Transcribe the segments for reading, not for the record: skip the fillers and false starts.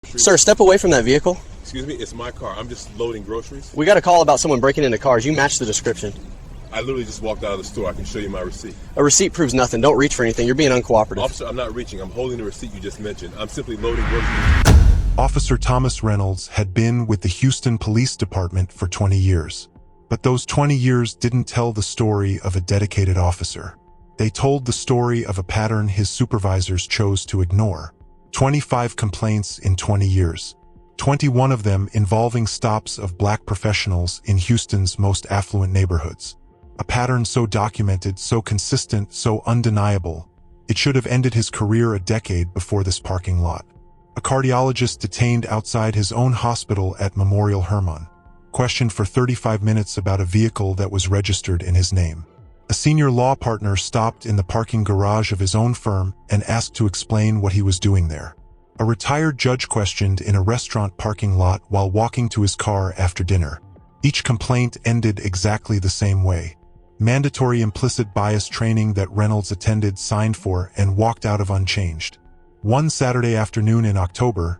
Sir, step away from that vehicle. Excuse me, it's my car. I'm just loading groceries. We got a call about someone breaking into cars. You match the description. I literally just walked out of the store. I can show you my receipt. A receipt proves nothing. Don't reach for anything. You're being uncooperative. Officer, I'm not reaching. I'm holding the receipt you just mentioned. I'm simply loading groceries. Officer Thomas Reynolds had been with the Houston Police Department for 20 years. But those 20 years didn't tell the story of a dedicated officer. They told the story of a pattern his supervisors chose to ignore. 25 complaints in 20 years. 21 of them involving stops of black professionals in Houston's most affluent neighborhoods. A pattern so documented, so consistent, so undeniable, it should have ended his career a decade before this parking lot. A cardiologist detained outside his own hospital at Memorial Hermann, questioned for 35 minutes about a vehicle that was registered in his name. A senior law partner stopped in the parking garage of his own firm and asked to explain what he was doing there. A retired judge questioned in a restaurant parking lot while walking to his car after dinner. Each complaint ended exactly the same way. Mandatory implicit bias training that Reynolds attended, signed for, and walked out of unchanged. One Saturday afternoon in October,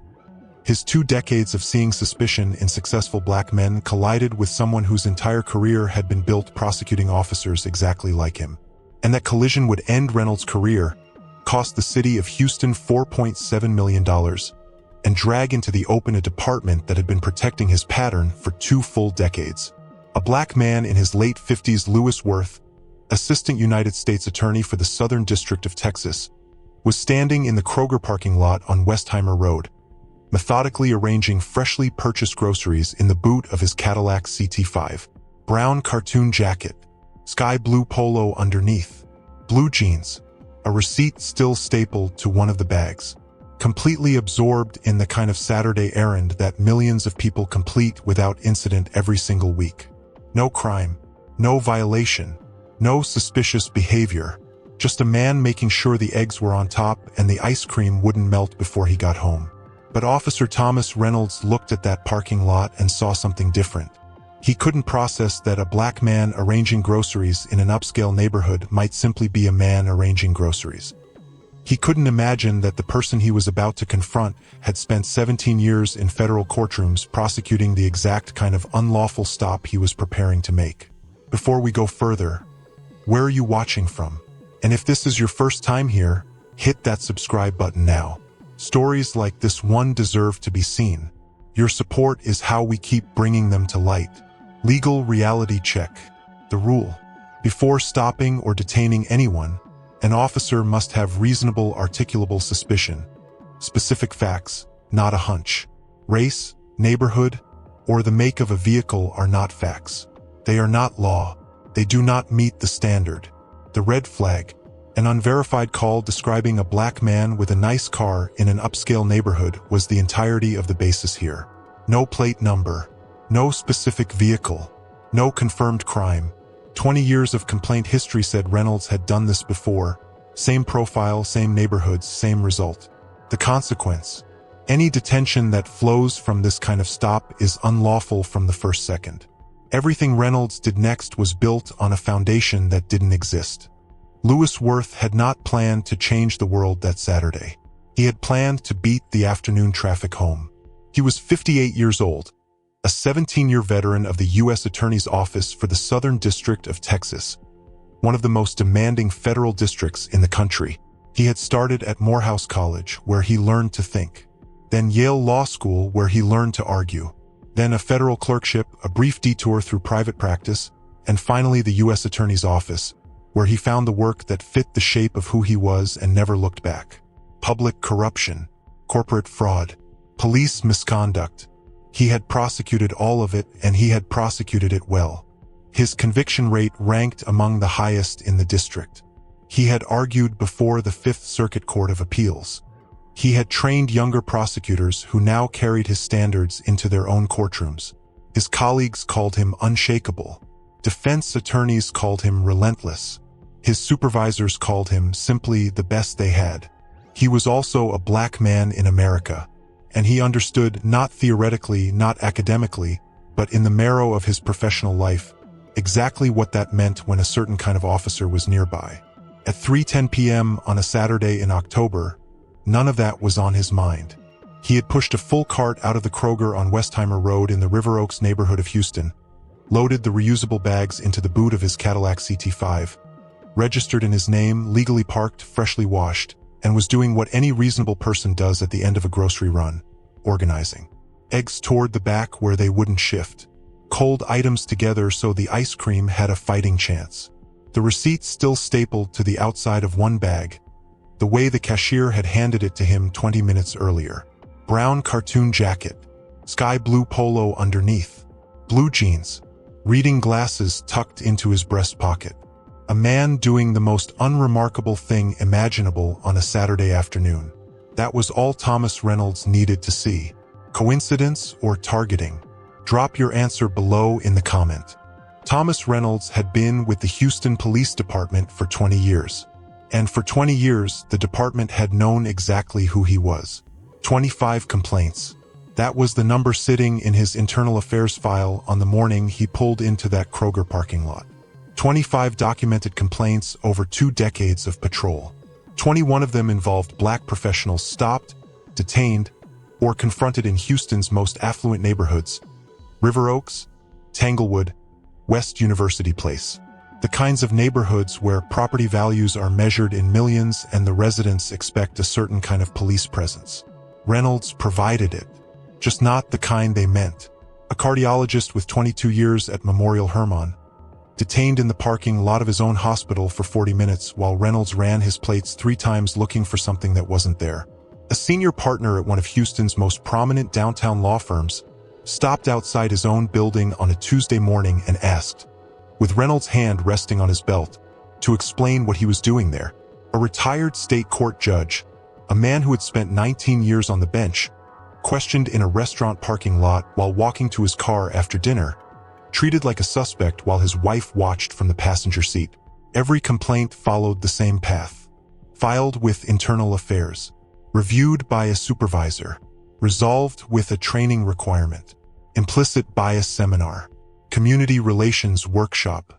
his 2 decades of seeing suspicion in successful black men collided with someone whose entire career had been built prosecuting officers exactly like him. And that collision would end Reynolds' career, cost the city of Houston $4.7 million, and drag into the open a department that had been protecting his pattern for 2 full decades. A black man in his late 50s, Lewis Worth, Assistant United States Attorney for the Southern District of Texas, was standing in the Kroger parking lot on Westheimer Road, methodically arranging freshly purchased groceries in the boot of his Cadillac CT5. Brown cartoon jacket, sky blue polo underneath, blue jeans, a receipt still stapled to one of the bags. Completely absorbed in the kind of Saturday errand that millions of people complete without incident every single week. No crime, no violation, no suspicious behavior, just a man making sure the eggs were on top and the ice cream wouldn't melt before he got home. But Officer Thomas Reynolds looked at that parking lot and saw something different. He couldn't process that a black man arranging groceries in an upscale neighborhood might simply be a man arranging groceries. He couldn't imagine that the person he was about to confront had spent 17 years in federal courtrooms prosecuting the exact kind of unlawful stop he was preparing to make. Before we go further, where are you watching from? And if this is your first time here, hit that subscribe button now. Stories like this one deserve to be seen. Your support is how we keep bringing them to light. Legal reality check. The rule. Before stopping or detaining anyone, an officer must have reasonable articulable suspicion. Specific facts, not a hunch. Race, neighborhood, or the make of a vehicle are not facts. They are not law. They do not meet the standard. The red flag, an unverified call describing a black man with a nice car in an upscale neighborhood, was the entirety of the basis here. No plate number, no specific vehicle, no confirmed crime. 20 years of complaint history said Reynolds had done this before. Same profile, same neighborhoods, same result. The consequence: any detention that flows from this kind of stop is unlawful from the first second. Everything Reynolds did next was built on a foundation that didn't exist. Lewis Worth had not planned to change the world that Saturday. He had planned to beat the afternoon traffic home. He was 58 years old, a 17-year veteran of the U.S. Attorney's Office for the Southern District of Texas, one of the most demanding federal districts in the country. He had started at Morehouse College, where he learned to think, then Yale Law School, where he learned to argue, then a federal clerkship, a brief detour through private practice, and finally the U.S. Attorney's Office, where he found the work that fit the shape of who he was and never looked back. Public corruption, corporate fraud, police misconduct. He had prosecuted all of it, and he had prosecuted it well. His conviction rate ranked among the highest in the district. He had argued before the Fifth Circuit Court of Appeals. He had trained younger prosecutors who now carried his standards into their own courtrooms. His colleagues called him unshakable. Defense attorneys called him relentless. His supervisors called him simply the best they had. He was also a black man in America, and he understood, not theoretically, not academically, but in the marrow of his professional life, exactly what that meant when a certain kind of officer was nearby. At 3:10 p.m. on a Saturday in October, none of that was on his mind. He had pushed a full cart out of the Kroger on Westheimer Road in the River Oaks neighborhood of Houston, loaded the reusable bags into the boot of his Cadillac CT5, registered in his name, legally parked, freshly washed, and was doing what any reasonable person does at the end of a grocery run, organizing. Eggs toward the back where they wouldn't shift. Cold items together so the ice cream had a fighting chance. The receipt still stapled to the outside of one bag, the way the cashier had handed it to him 20 minutes earlier. Brown cartoon jacket, sky blue polo underneath, blue jeans, reading glasses tucked into his breast pocket. A man doing the most unremarkable thing imaginable on a Saturday afternoon. That was all Thomas Reynolds needed to see. Coincidence or targeting? Drop your answer below in the comment. Thomas Reynolds had been with the Houston Police Department for 20 years. And for 20 years, the department had known exactly who he was. 25 complaints. That was the number sitting in his internal affairs file on the morning he pulled into that Kroger parking lot. 25 documented complaints over 2 decades of patrol. 21 of them involved black professionals stopped, detained, or confronted in Houston's most affluent neighborhoods: River Oaks, Tanglewood, West University Place. The kinds of neighborhoods where property values are measured in millions and the residents expect a certain kind of police presence. Reynolds provided it, just not the kind they meant. A cardiologist with 22 years at Memorial Hermann, detained in the parking lot of his own hospital for 40 minutes while Reynolds ran his plates 3 times looking for something that wasn't there. A senior partner at one of Houston's most prominent downtown law firms stopped outside his own building on a Tuesday morning and asked, with Reynolds' hand resting on his belt, to explain what he was doing there. A retired state court judge, a man who had spent 19 years on the bench, questioned in a restaurant parking lot while walking to his car after dinner, treated like a suspect while his wife watched from the passenger seat. Every complaint followed the same path. Filed with internal affairs, reviewed by a supervisor, resolved with a training requirement, implicit bias seminar, community relations workshop,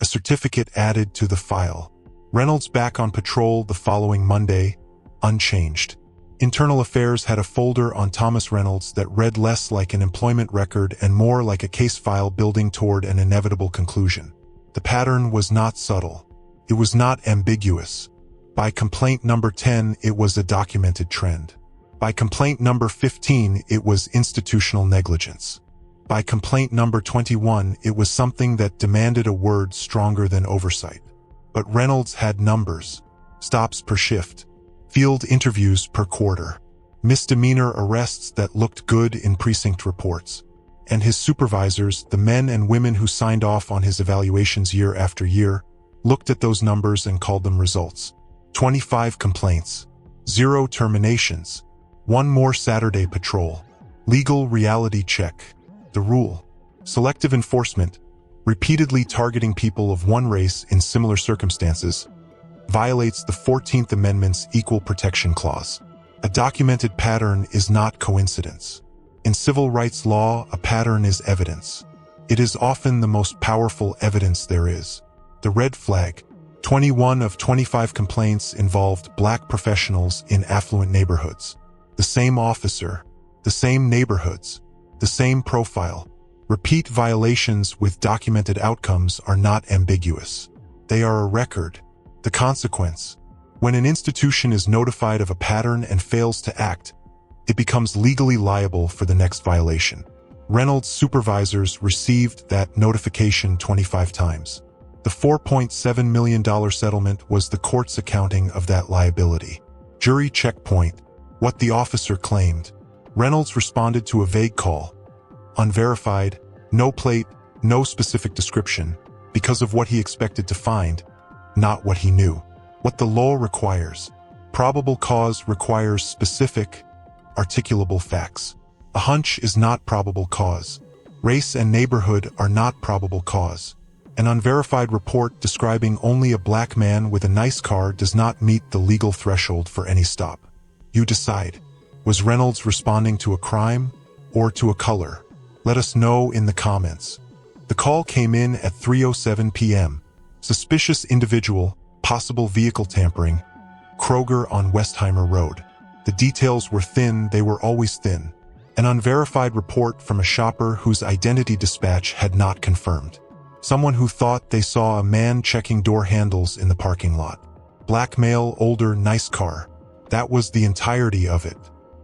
a certificate added to the file. Reynolds back on patrol the following Monday, unchanged. Internal Affairs had a folder on Thomas Reynolds that read less like an employment record and more like a case file building toward an inevitable conclusion. The pattern was not subtle. It was not ambiguous. By complaint number 10, it was a documented trend. By complaint number 15, it was institutional negligence. By complaint number 21, it was something that demanded a word stronger than oversight. But Reynolds had numbers: stops per shift, field interviews per quarter, misdemeanor arrests that looked good in precinct reports. And his supervisors, the men and women who signed off on his evaluations year after year, looked at those numbers and called them results. 25 complaints, 0 terminations, 1 more Saturday patrol, legal reality check. The rule: selective enforcement, repeatedly targeting people of one race in similar circumstances, violates the 14th Amendment's Equal Protection Clause. A documented pattern is not coincidence. In civil rights law, a pattern is evidence. It is often the most powerful evidence there is. The red flag: 21 of 25 complaints involved black professionals in affluent neighborhoods. The same officer, the same neighborhoods, the same profile. Repeat violations with documented outcomes are not ambiguous. They are a record. The consequence: when an institution is notified of a pattern and fails to act, it becomes legally liable for the next violation. Reynolds' supervisors received that notification 25 times. The $4.7 million settlement was the court's accounting of that liability. Jury checkpoint: what the officer claimed. Reynolds responded to a vague call. Unverified, no plate, no specific description, because of what he expected to find, not what he knew. What the law requires. Probable cause requires specific, articulable facts. A hunch is not probable cause. Race and neighborhood are not probable cause. An unverified report describing only a black man with a nice car does not meet the legal threshold for any stop. You decide. Was Reynolds responding to a crime or to a color? Let us know in the comments. The call came in at 3:07 p.m. Suspicious individual, possible vehicle tampering, Kroger on Westheimer Road. The details were thin, they were always thin. An unverified report from a shopper whose identity dispatch had not confirmed. Someone who thought they saw a man checking door handles in the parking lot. Black male, older, nice car. That was the entirety of it.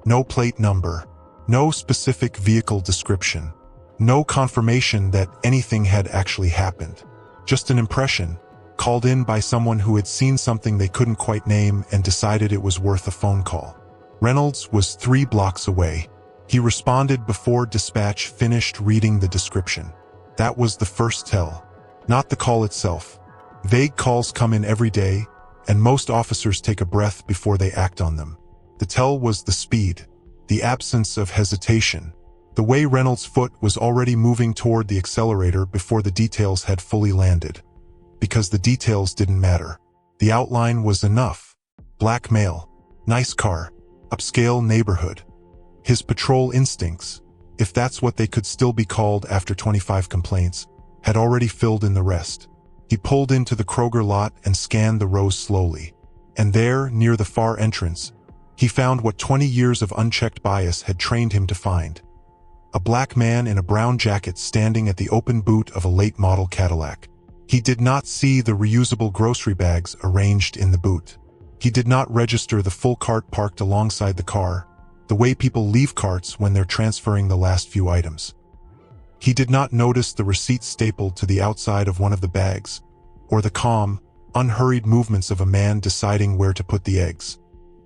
No plate number. No specific vehicle description. No confirmation that anything had actually happened. Just an impression, called in by someone who had seen something they couldn't quite name and decided it was worth a phone call. Reynolds was 3 blocks away. He responded before dispatch finished reading the description. That was the first tell, not the call itself. Vague calls come in every day, and most officers take a breath before they act on them. The tell was the speed, the absence of hesitation. The way Reynolds' foot was already moving toward the accelerator before the details had fully landed. Because the details didn't matter. The outline was enough. Black male, nice car, upscale neighborhood. His patrol instincts, if that's what they could still be called after 25 complaints, had already filled in the rest. He pulled into the Kroger lot and scanned the rows slowly. And there, near the far entrance, he found what 20 years of unchecked bias had trained him to find. A black man in a brown jacket standing at the open boot of a late-model Cadillac. He did not see the reusable grocery bags arranged in the boot. He did not register the full cart parked alongside the car, the way people leave carts when they're transferring the last few items. He did not notice the receipt stapled to the outside of one of the bags, or the calm, unhurried movements of a man deciding where to put the eggs.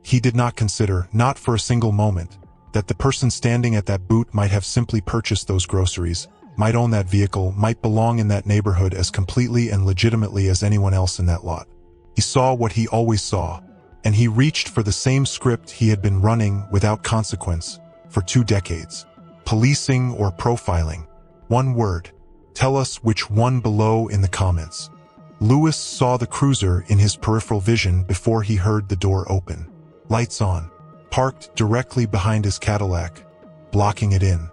He did not consider, not for a single moment, that the person standing at that boot might have simply purchased those groceries, might own that vehicle, might belong in that neighborhood as completely and legitimately as anyone else in that lot. He saw what he always saw, and he reached for the same script he had been running without consequence for 2 decades. Policing or profiling. One word. Tell us which one below in the comments. Lewis saw the cruiser in his peripheral vision before he heard the door open. Lights on. Parked directly behind his Cadillac, blocking it in.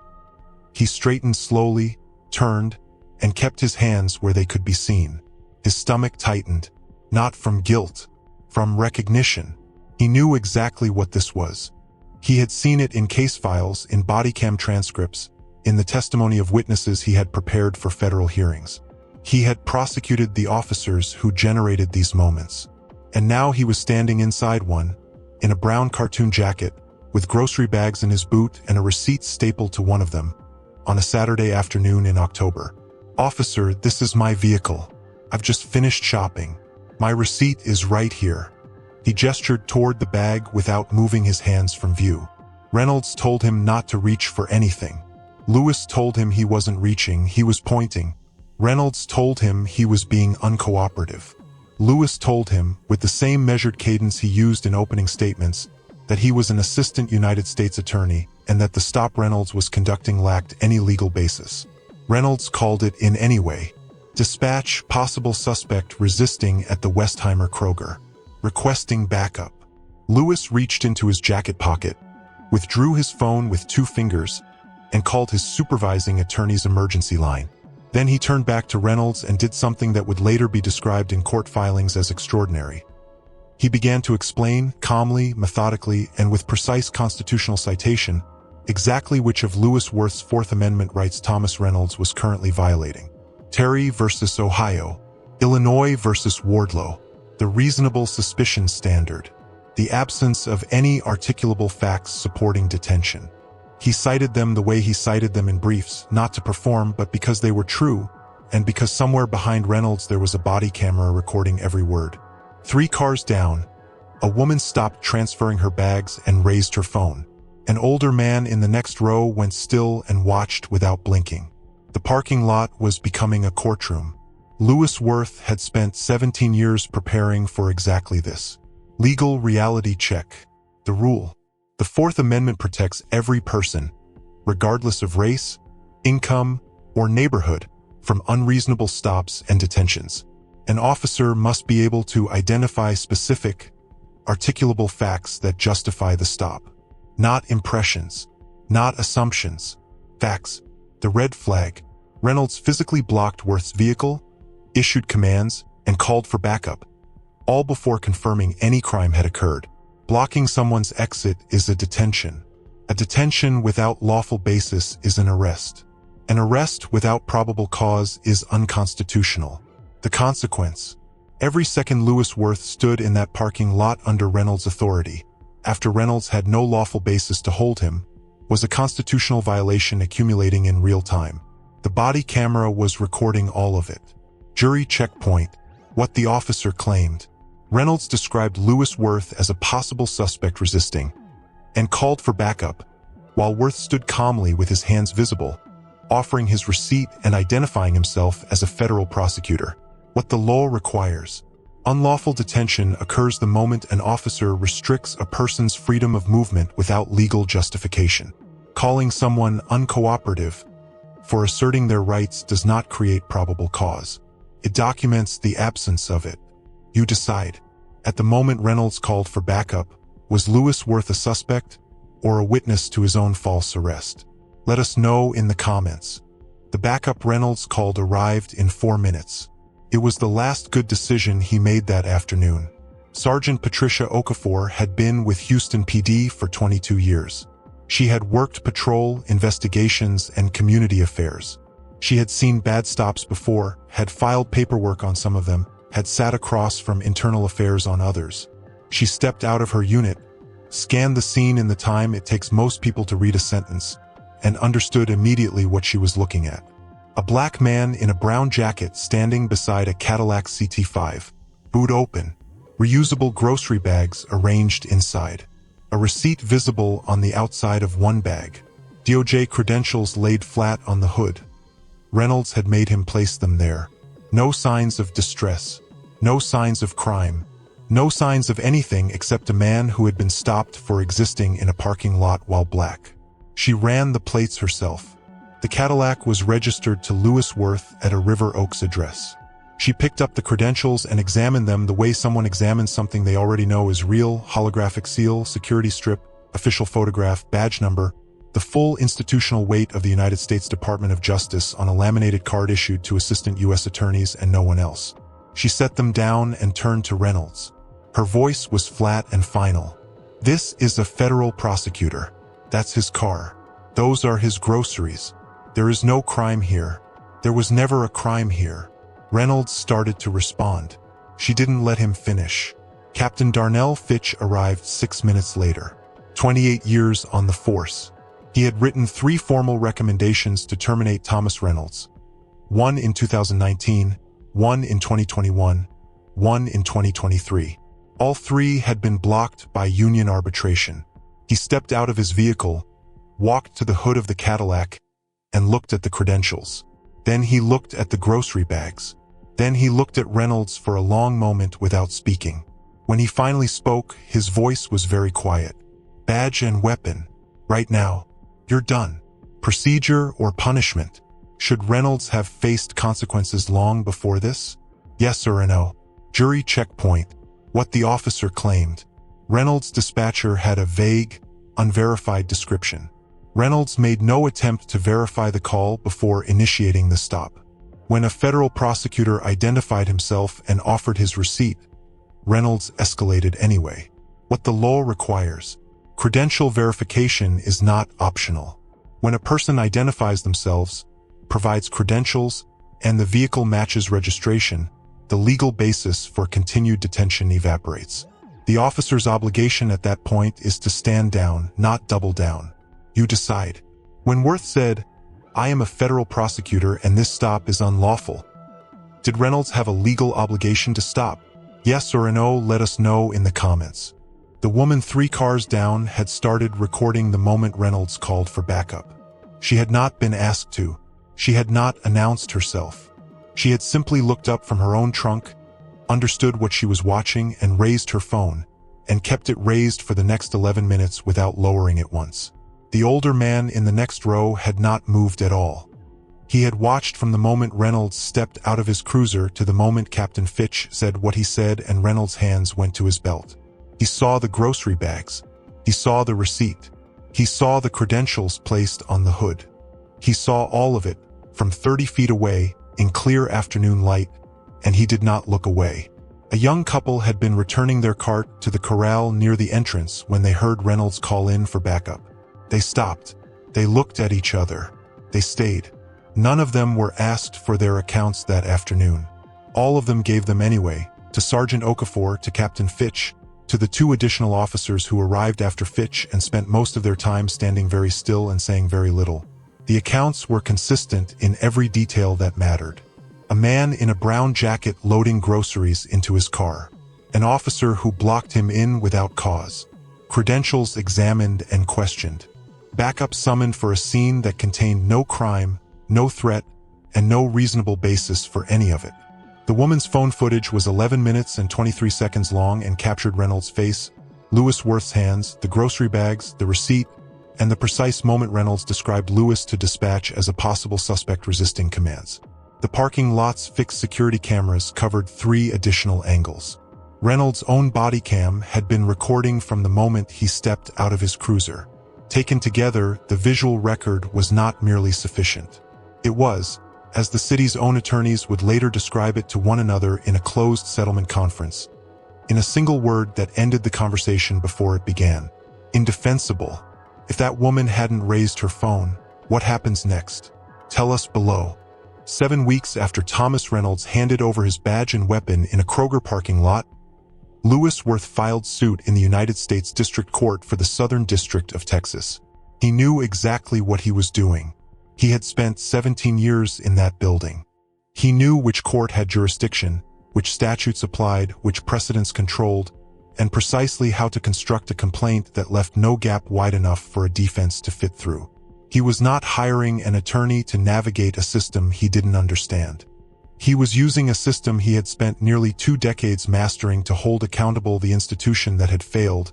He straightened slowly, turned, and kept his hands where they could be seen. His stomach tightened, not from guilt, from recognition. He knew exactly what this was. He had seen it in case files, in body cam transcripts, in the testimony of witnesses he had prepared for federal hearings. He had prosecuted the officers who generated these moments. And now he was standing inside one, in a brown cartoon jacket, with grocery bags in his boot and a receipt stapled to one of them, on a Saturday afternoon in October. Officer, this is my vehicle. I've just finished shopping. My receipt is right here. He gestured toward the bag without moving his hands from view. Reynolds told him not to reach for anything. Lewis told him he wasn't reaching, he was pointing. Reynolds told him he was being uncooperative. Lewis told him, with the same measured cadence he used in opening statements, that he was an assistant United States attorney and that the stop Reynolds was conducting lacked any legal basis. Reynolds called it in anyway. Dispatch, possible suspect resisting at the Westheimer Kroger. Requesting backup. Lewis reached into his jacket pocket, withdrew his phone with 2 fingers, and called his supervising attorney's emergency line. Then he turned back to Reynolds and did something that would later be described in court filings as extraordinary. He began to explain, calmly, methodically, and with precise constitutional citation, exactly which of Lewis Worth's Fourth Amendment rights Thomas Reynolds was currently violating. Terry versus Ohio, Illinois versus Wardlow, the reasonable suspicion standard, the absence of any articulable facts supporting detention. He cited them the way he cited them in briefs, not to perform, but because they were true, and because somewhere behind Reynolds there was a body camera recording every word. 3 cars down, a woman stopped transferring her bags and raised her phone. An older man in the next row went still and watched without blinking. The parking lot was becoming a courtroom. Lewis Worth had spent 17 years preparing for exactly this. Legal reality check. The rule. The Fourth Amendment protects every person, regardless of race, income, or neighborhood, from unreasonable stops and detentions. An officer must be able to identify specific, articulable facts that justify the stop. Not impressions, not assumptions. Facts. The red flag. Reynolds physically blocked Worth's vehicle, issued commands, and called for backup, all before confirming any crime had occurred. Blocking someone's exit is a detention. A detention without lawful basis is an arrest. An arrest without probable cause is unconstitutional. The consequence: every second Louis Worth stood in that parking lot under Reynolds' authority, after Reynolds had no lawful basis to hold him, was a constitutional violation accumulating in real time. The body camera was recording all of it. Jury checkpoint: what the officer claimed. Reynolds described Louis Worth as a possible suspect resisting, and called for backup, while Worth stood calmly with his hands visible, offering his receipt and identifying himself as a federal prosecutor. What the law requires. Unlawful detention occurs the moment an officer restricts a person's freedom of movement without legal justification. Calling someone uncooperative for asserting their rights does not create probable cause. It documents the absence of it. You decide. At the moment Reynolds called for backup, was Louis Worth a suspect or a witness to his own false arrest? Let us know in the comments. The backup Reynolds called arrived in 4 minutes. It was the last good decision he made that afternoon. Sergeant Patricia Okafor had been with Houston PD for 22 years. She had worked patrol, investigations, and community affairs. She had seen bad stops before, had filed paperwork on some of them, had sat across from internal affairs on others. She stepped out of her unit, scanned the scene in the time it takes most people to read a sentence, and understood immediately what she was looking at. A black man in a brown jacket standing beside a Cadillac CT5, boot open, reusable grocery bags arranged inside, a receipt visible on the outside of one bag, DOJ credentials laid flat on the hood. Reynolds had made him place them there. No signs of distress, no signs of crime, no signs of anything except a man who had been stopped for existing in a parking lot while black. She ran the plates herself. The Cadillac was registered to Louis Worth at a River Oaks address. She picked up the credentials and examined them the way someone examines something they already know is real: holographic seal, security strip, official photograph, badge number, the full institutional weight of the United States Department of Justice on a laminated card issued to assistant U.S. attorneys and no one else. She set them down and turned to Reynolds. Her voice was flat and final. This is a federal prosecutor. That's his car. Those are his groceries. There is no crime here. There was never a crime here. Reynolds started to respond. She didn't let him finish. Captain Darnell Fitch arrived 6 minutes later. 28 years on the force. He had written 3 formal recommendations to terminate Thomas Reynolds. 1 in 2019, 1 in 2021, 1 in 2023. All 3 had been blocked by union arbitration. He stepped out of his vehicle, walked to the hood of the Cadillac, and looked at the credentials. Then he looked at the grocery bags. Then he looked at Reynolds for a long moment without speaking. When he finally spoke, his voice was very quiet. Badge and weapon. Right now. You're done. Procedure or punishment. Should Reynolds have faced consequences long before this? Yes or no? Jury checkpoint. What the officer claimed. Reynolds' dispatcher had a vague, unverified description. Reynolds made no attempt to verify the call before initiating the stop. When a federal prosecutor identified himself and offered his receipt, Reynolds escalated anyway. What the law requires. Credential verification is not optional. When a person identifies themselves, provides credentials, and the vehicle matches registration, the legal basis for continued detention evaporates. The officer's obligation at that point is to stand down, not double down. You decide. When Worth said, "I am a federal prosecutor and this stop is unlawful," did Reynolds have a legal obligation to stop? Yes or no? Let us know in the comments. The woman 3 cars down had started recording the moment Reynolds called for backup. She had not been asked to. She had not announced herself. She had simply looked up from her own trunk, understood what she was watching, and raised her phone, and kept it raised for the next 11 minutes without lowering it once. The older man in the next row had not moved at all. He had watched from the moment Reynolds stepped out of his cruiser to the moment Captain Fitch said what he said and Reynolds' hands went to his belt. He saw the grocery bags. He saw the receipt. He saw the credentials placed on the hood. He saw all of it, from 30 feet away, in clear afternoon light, and he did not look away. A young couple had been returning their cart to the corral near the entrance when they heard Reynolds call in for backup. They stopped. They looked at each other. They stayed. None of them were asked for their accounts that afternoon. All of them gave them anyway, to Sergeant Okafor, to Captain Fitch, to the 2 additional officers who arrived after Fitch and spent most of their time standing very still and saying very little. The accounts were consistent in every detail that mattered. A man in a brown jacket loading groceries into his car. An officer who blocked him in without cause. Credentials examined and questioned. Backup summoned for a scene that contained no crime, no threat, and no reasonable basis for any of it. The woman's phone footage was 11 minutes and 23 seconds long and captured Reynolds' face, Lewis Worth's hands, the grocery bags, the receipt, and the precise moment Reynolds described Lewis to dispatch as a possible suspect resisting commands. The parking lot's fixed security cameras covered 3 additional angles. Reynolds' own body cam had been recording from the moment he stepped out of his cruiser. Taken together, the visual record was not merely sufficient. It was, as the city's own attorneys would later describe it to one another in a closed settlement conference, in a single word that ended the conversation before it began: indefensible. If that woman hadn't raised her phone, what happens next? Tell us below. 7 weeks after Thomas Reynolds handed over his badge and weapon in a Kroger parking lot, Lewis Worth filed suit in the United States District Court for the Southern District of Texas. He knew exactly what he was doing. He had spent 17 years in that building. He knew which court had jurisdiction, which statutes applied, which precedents controlled, and precisely how to construct a complaint that left no gap wide enough for a defense to fit through. He was not hiring an attorney to navigate a system he didn't understand. He was using a system he had spent nearly 2 decades mastering to hold accountable the institution that had failed,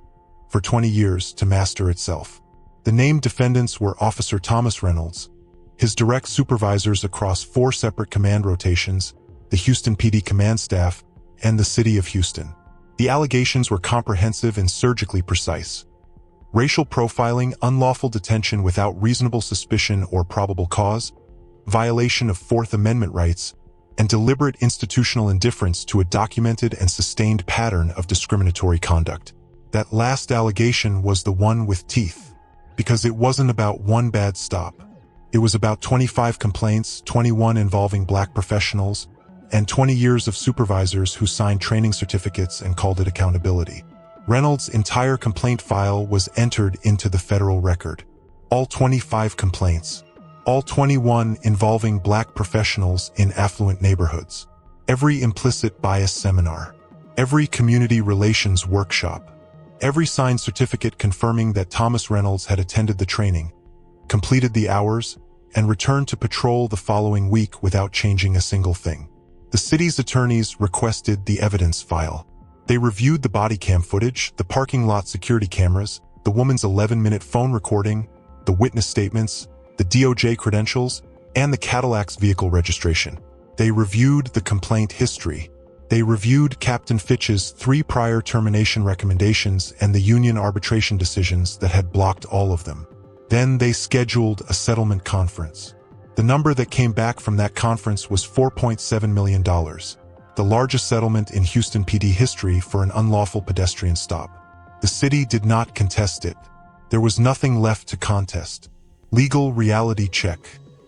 for 20 years, to master itself. The named defendants were Officer Thomas Reynolds, his direct supervisors across 4 separate command rotations, the Houston PD command staff, and the city of Houston. The allegations were comprehensive and surgically precise. Racial profiling, unlawful detention without reasonable suspicion or probable cause, violation of Fourth Amendment rights, and deliberate institutional indifference to a documented and sustained pattern of discriminatory conduct. That last allegation was the one with teeth, because it wasn't about one bad stop. It was about 25 complaints, 21 involving black professionals, and 20 years of supervisors who signed training certificates and called it accountability. Reynolds' entire complaint file was entered into the federal record. All 25 complaints. All 21 involving black professionals in affluent neighborhoods. Every implicit bias seminar. Every community relations workshop. Every signed certificate confirming that Thomas Reynolds had attended the training, completed the hours, and returned to patrol the following week without changing a single thing. The city's attorneys requested the evidence file. They reviewed the body cam footage, the parking lot security cameras, the woman's 11-minute phone recording, the witness statements, the DOJ credentials, and the Cadillac's vehicle registration. They reviewed the complaint history. They reviewed Captain Fitch's 3 prior termination recommendations and the union arbitration decisions that had blocked all of them. Then they scheduled a settlement conference. The number that came back from that conference was $4.7 million, the largest settlement in Houston PD history for an unlawful pedestrian stop. The city did not contest it. There was nothing left to contest. Legal reality check.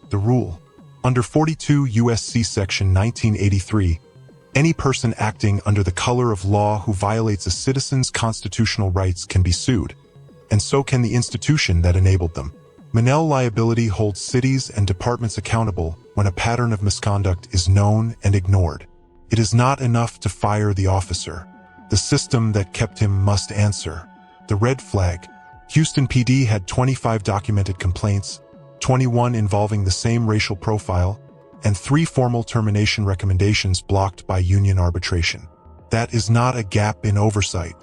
The rule. Under 42 U.S.C. Section 1983, any person acting under the color of law who violates a citizen's constitutional rights can be sued, and so can the institution that enabled them. Monell liability holds cities and departments accountable when a pattern of misconduct is known and ignored. It is not enough to fire the officer. The system that kept him must answer. The red flag. Houston PD had 25 documented complaints, 21 involving the same racial profile, and 3 formal termination recommendations blocked by union arbitration. That is not a gap in oversight.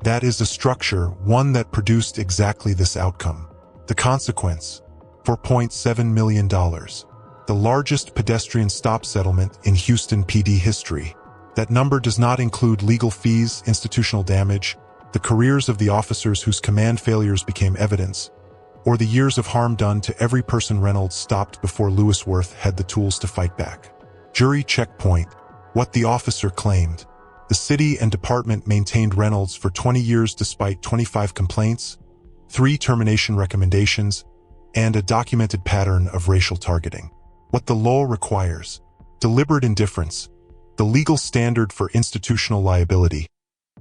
That is a structure, one that produced exactly this outcome. The consequence: $4.7 million. The largest pedestrian stop settlement in Houston PD history. That number does not include legal fees, institutional damage, the careers of the officers whose command failures became evidence, or the years of harm done to every person Reynolds stopped before Lewis Worth had the tools to fight back. Jury checkpoint. What the officer claimed. The city and department maintained Reynolds for 20 years despite 25 complaints, 3 termination recommendations, and a documented pattern of racial targeting. What the law requires: deliberate indifference. The legal standard for institutional liability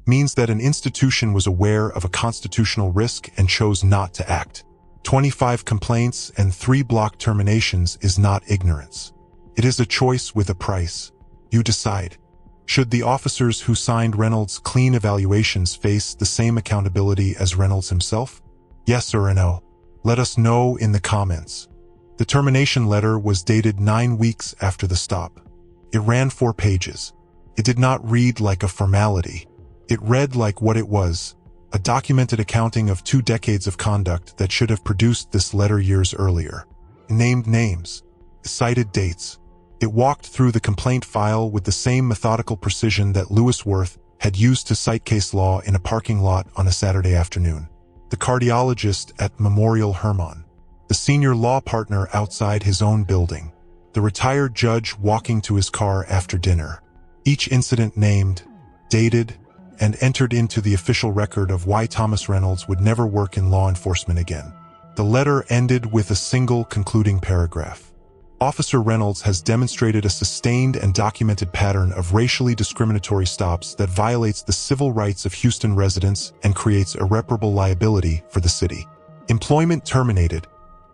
means that an institution was aware of a constitutional risk and chose not to act. 25 complaints and 3 block terminations is not ignorance. It is a choice with a price. You decide. Should the officers who signed Reynolds' clean evaluations face the same accountability as Reynolds himself? Yes or no? Let us know in the comments. The termination letter was dated 9 weeks after the stop. It ran 4 pages. It did not read like a formality. It read like what it was: a documented accounting of 2 decades of conduct that should have produced this letter years earlier. It named names. It cited dates. It walked through the complaint file with the same methodical precision that Lewis Worth had used to cite case law in a parking lot on a Saturday afternoon. The cardiologist at Memorial Hermann. The senior law partner outside his own building. The retired judge walking to his car after dinner. Each incident named, dated, and entered into the official record of why Thomas Reynolds would never work in law enforcement again. The letter ended with a single concluding paragraph. Officer Reynolds has demonstrated a sustained and documented pattern of racially discriminatory stops that violates the civil rights of Houston residents and creates irreparable liability for the city. Employment terminated,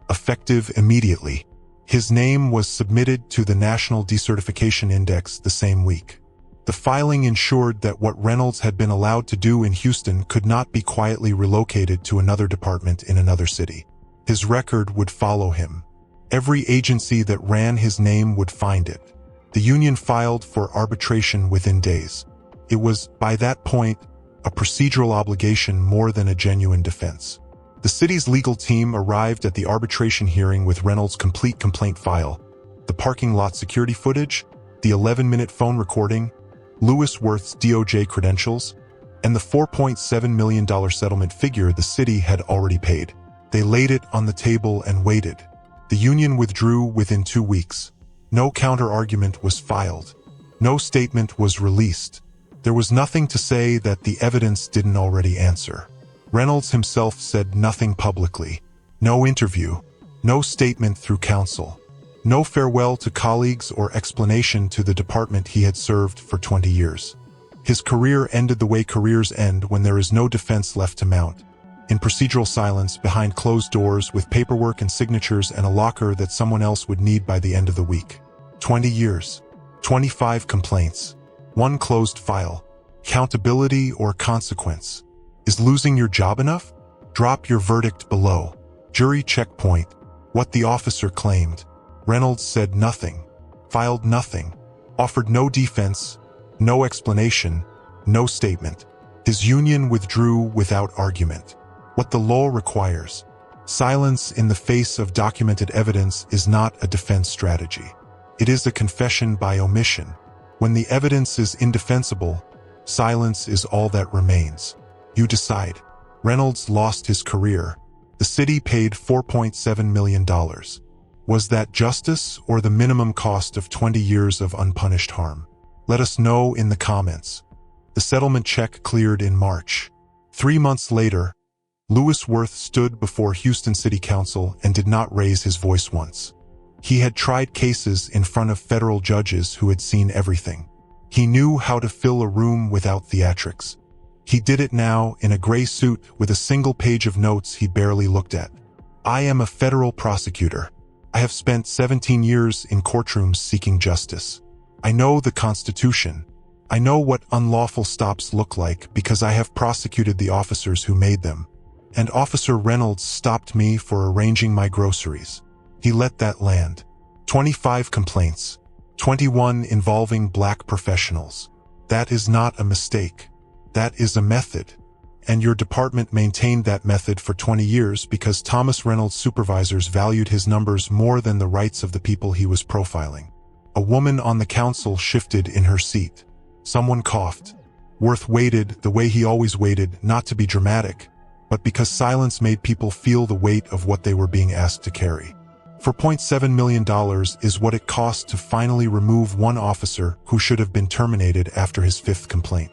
effective immediately. His name was submitted to the National Decertification Index the same week. The filing ensured that what Reynolds had been allowed to do in Houston could not be quietly relocated to another department in another city. His record would follow him. Every agency that ran his name would find it. The union filed for arbitration within days. It was, by that point, a procedural obligation more than a genuine defense. The city's legal team arrived at the arbitration hearing with Reynolds' complete complaint file, the parking lot security footage, the 11-minute phone recording, Lewis Worth's DOJ credentials, and the $4.7 million settlement figure the city had already paid. They laid it on the table and waited. The union withdrew within 2 weeks. No counter-argument was filed. No statement was released. There was nothing to say that the evidence didn't already answer. Reynolds himself said nothing publicly. No interview. No statement through counsel. No farewell to colleagues or explanation to the department he had served for 20 years. His career ended the way careers end when there is no defense left to mount. In procedural silence, behind closed doors, with paperwork and signatures and a locker that someone else would need by the end of the week. 20 years. 25 complaints. 1 closed file. Accountability or consequence? Is losing your job enough? Drop your verdict below. Jury checkpoint. What the officer claimed. Reynolds said nothing. Filed nothing. Offered no defense. No explanation. No statement. His union withdrew without argument. What the law requires. Silence in the face of documented evidence is not a defense strategy. It is a confession by omission. When the evidence is indefensible, silence is all that remains. You decide. Reynolds lost his career. The city paid $4.7 million. Was that justice or the minimum cost of 20 years of unpunished harm? Let us know in the comments. The settlement check cleared in March. 3 months later, Lewis Worth stood before Houston City Council and did not raise his voice once. He had tried cases in front of federal judges who had seen everything. He knew how to fill a room without theatrics. He did it now in a gray suit with a single page of notes he barely looked at. I am a federal prosecutor. I have spent 17 years in courtrooms seeking justice. I know the Constitution. I know what unlawful stops look like because I have prosecuted the officers who made them. And Officer Reynolds stopped me for arranging my groceries. He let that land. 25 complaints. 21 involving black professionals. That is not a mistake. That is a method. And your department maintained that method for 20 years because Thomas Reynolds' supervisors valued his numbers more than the rights of the people he was profiling. A woman on the council shifted in her seat. Someone coughed. Worth waited the way he always waited, not to be dramatic, but because silence made people feel the weight of what they were being asked to carry. $4.7 million is what it cost to finally remove one officer who should have been terminated after his 5th complaint.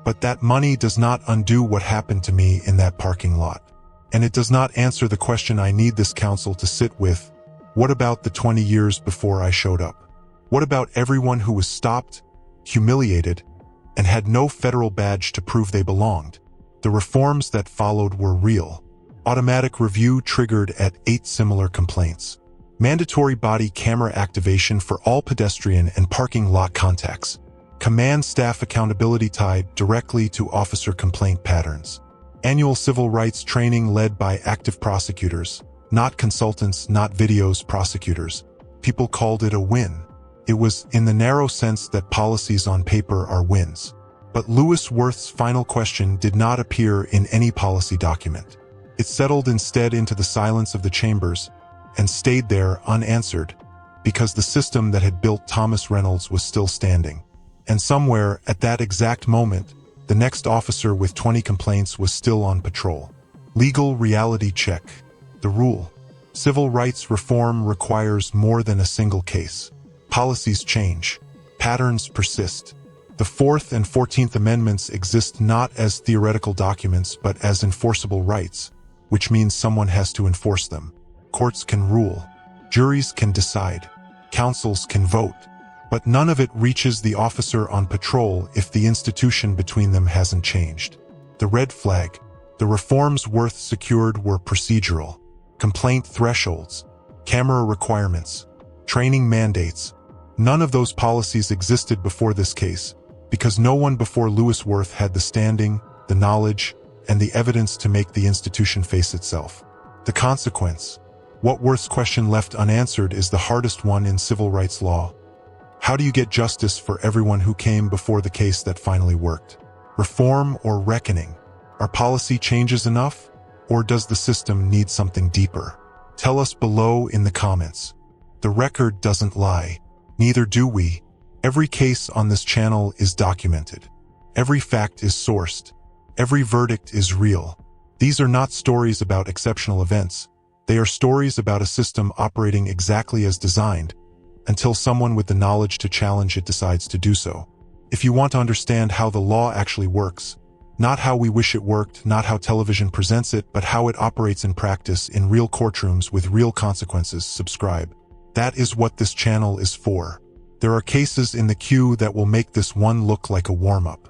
But that money does not undo what happened to me in that parking lot. And it does not answer the question I need this council to sit with. What about the 20 years before I showed up? What about everyone who was stopped, humiliated, and had no federal badge to prove they belonged? The reforms that followed were real. Automatic review triggered at 8 similar complaints. Mandatory body camera activation for all pedestrian and parking lot contacts. Command staff accountability tied directly to officer complaint patterns. Annual civil rights training led by active prosecutors, not consultants, not videos, prosecutors. People called it a win. It was in the narrow sense that policies on paper are wins. But Lewis Worth's final question did not appear in any policy document. It settled instead into the silence of the chambers and stayed there unanswered because the system that had built Thomas Reynolds was still standing. And somewhere at that exact moment, the next officer with 20 complaints was still on patrol. Legal reality check. The rule. Civil rights reform requires more than a single case. Policies change. Patterns persist. The 4th and 14th Amendments exist not as theoretical documents but as enforceable rights, which means someone has to enforce them. Courts can rule. Juries can decide. Councils can vote. But none of it reaches the officer on patrol if the institution between them hasn't changed. The red flag. The reforms Worth secured were procedural. Complaint thresholds. Camera requirements. Training mandates. None of those policies existed before this case, because no one before Lewis Worth had the standing, the knowledge, and the evidence to make the institution face itself. The consequence. What Worth's question left unanswered is the hardest one in civil rights law. How do you get justice for everyone who came before the case that finally worked? Reform or reckoning? Are policy changes enough? Or does the system need something deeper? Tell us below in the comments. The record doesn't lie. Neither do we. Every case on this channel is documented. Every fact is sourced. Every verdict is real. These are not stories about exceptional events. They are stories about a system operating exactly as designed, until someone with the knowledge to challenge it decides to do so. If you want to understand how the law actually works, not how we wish it worked, not how television presents it, but how it operates in practice in real courtrooms with real consequences, subscribe. That is what this channel is for. There are cases in the queue that will make this one look like a warm-up.